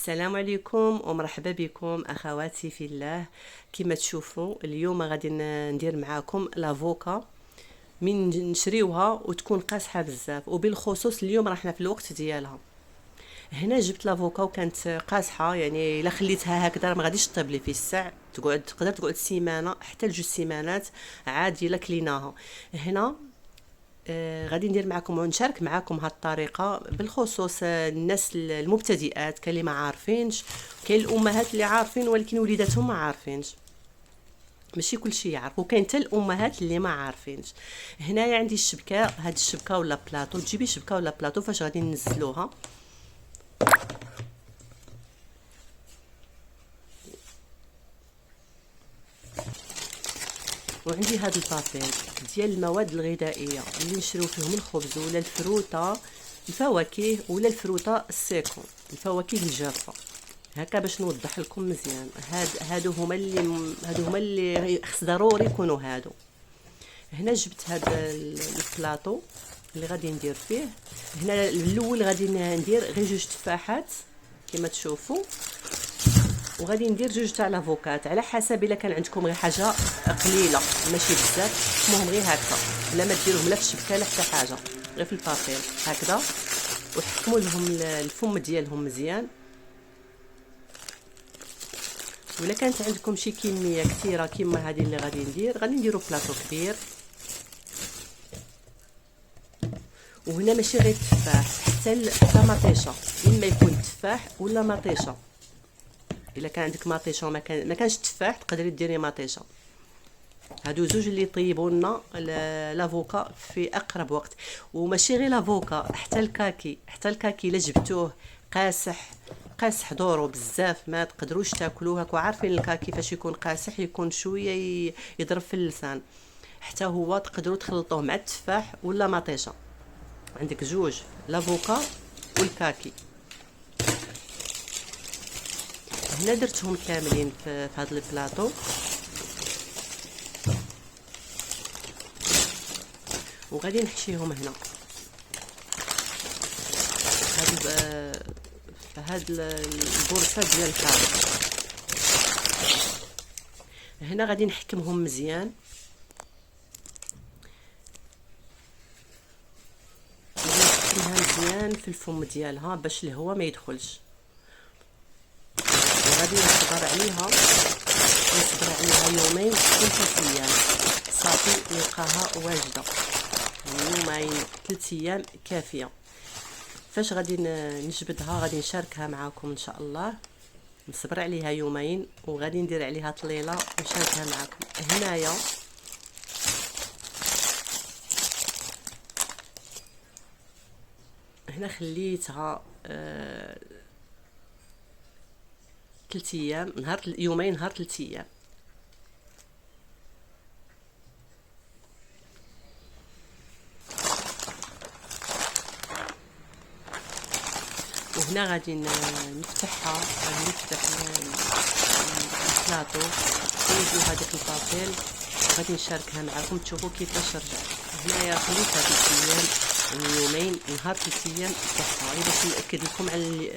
السلام عليكم ومرحبا بكم اخواتي في الله. كما تشوفوا اليوم غادي ندير معاكم لافوكا من نشريوها وتكون قاصحه بزاف، وبالخصوص اليوم راحنا في الوقت ديالها. هنا جبت لافوكا وكانت قاصحه، يعني الا خليتها هكذا ما غاديش طيب لي في الساع، تقدر تقعد سيمانه حتى لجوج سيمانات عادي الا كليناها. هنا غادي ندير معكم ونشارك معكم هاد الطريقه بالخصوص الناس المبتدئات. كاين اللي ما عارفينش، كاين الامهات اللي عارفين ولكن وليداتهم ما عارفينش، ماشي كلشي يعرف، وكاين حتى الامهات اللي ما عارفينش. هنايا عندي الشبكه، هاد الشبكه ولا بلاطو، تجيبي شبكه ولا بلاطو فاش غادي ننزلوها. وعندي هاد البابيل ديال المواد الغذائيه اللي نشريو فيهم الخبز ولا الفروته، الفواكه ولا الفروته السيكون، الفواكه الجافه. هكا باش نوضح لكم مزيان، هادو هما اللي خص ضروري يكونوا هادو. هنا جبت هاد البلاطو اللي غادي ندير فيه. هنا الاول غادي ندير غير جوج تفاحات كما تشوفوا، وغادي ندير جوج تاع لافوكات على حسب الا كان عندكم غير حاجه قليله ماشي بزاف، حكموهم غير هكا، بلا ما ديروهم لا في الشبكه لا حتى حاجه، غير في البابيل هكذا، وحكموا لهم الفم ديالهم مزيان. ولا كانت عندكم شي كميه كثيره كما هذه اللي غادي ندير، غادي نديرو بلاطو كبير. وهنا ماشي غير التفاح، حتى مطيشه، اما يكون تفاح ولا مطيشه. الا كان عندك مطيشه وما كانش تفاح تقدري ديري مطيشه. هادو زوج اللي يطيبوا لنا لافوكا في اقرب وقت. وماشي غير لافوكا، حتى الكاكي الا جبتوه قاسح دورو بزاف ما تقدروش تاكلوه. هكا عارفين الكاكي فاش يكون قاسح يكون شويه يضرب في اللسان، حتى هو تقدروا تخلطوه مع التفاح ولا مطيشه. عندك جوج، لافوكا والكاكي. هنا درتهم كاملين في هذا البلاطو، وغادي نحشيهم هنا هاد البورصه ديال الكاكي. هنا غادي نحكمهم مزيان، مزيان في الفم ديالها باش الهواء ما يدخلش. وغادي نصبر عليها يومين 3 ايام صافي نلقاها واجده. يومين 3 ايام كافيه. فاش غادي نجبدها غادي نشاركها معكم ان شاء الله. نصبر عليها يومين وغادي ندير عليها طليله ونشاركها معكم. هنا خليتها 3 ايام، يومين نهار 3 ايام. وهنا غادي نفتحها، غادي نفتح البلاطو ونجيو هذاك البابيل وغادي نشاركها معكم تشوفوا كيفاش رجعت. هنايا خليتها 3 ايام، يومين نهار 3 ايام فتحها باش ناكد لكم على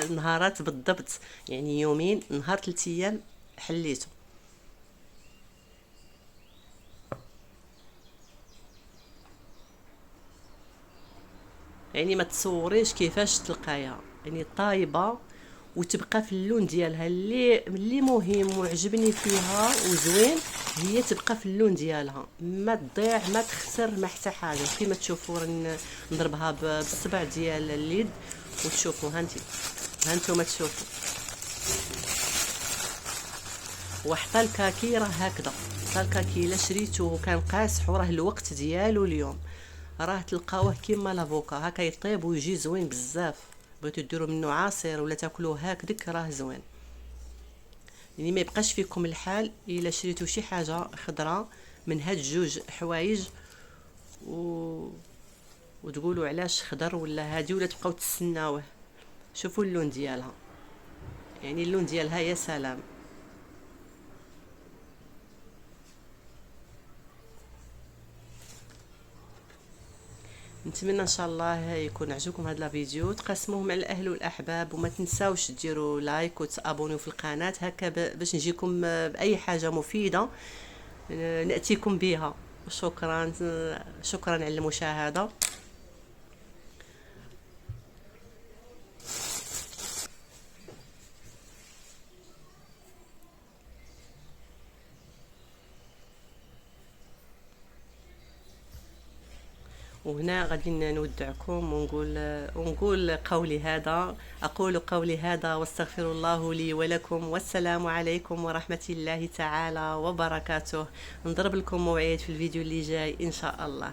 النهارات بالضبط، يعني يومين نهار 3 ايام حليته. يعني ما تصوريش كيفاش تلقايها، يعني طايبه وتبقى في اللون ديالها اللي مهم وعجبني فيها وزوين، هي تبقى في اللون ديالها، ما تضيع ما تخسر ما حتى حاجه. كما تشوفوا نضربها بالصبع ديال اليد وتشوفوا هانتوما تشوفوا. وحتى الكاكي راه هكذا، حتى الكاكي الا شريتوه كان قاسح وراه الوقت ديالو اليوم، راه تلقاوه كيما لافوكا هكا يطيب ويجي زوين بزاف. بغيتو ديروا منه عصير ولا تاكلوه هكذاك راه زوين. يعني ما يبقاش فيكم الحال الا شريتو شي حاجه خضراء من هاد جوج حوايج وتقولوا علاش خضر ولا هادي، ولا تبقاو تسناوه. شوفوا اللون ديالها، يعني اللون ديالها يا سلام. نتمنى ان شاء الله يكون عجبكم هذا الفيديو، تقسموه مع الاهل والاحباب، وما تنساوش ديروا لايك وتابونيو في القناه هكا باش نجيكم باي حاجه مفيده ناتيكم بها. شكرا، شكرا على المشاهده. وهنا غادي نودعكم ونقول قولي هذا، أقول قولي هذا واستغفر الله لي ولكم، والسلام عليكم ورحمة الله تعالى وبركاته. نضرب لكم موعد في الفيديو اللي جاي إن شاء الله.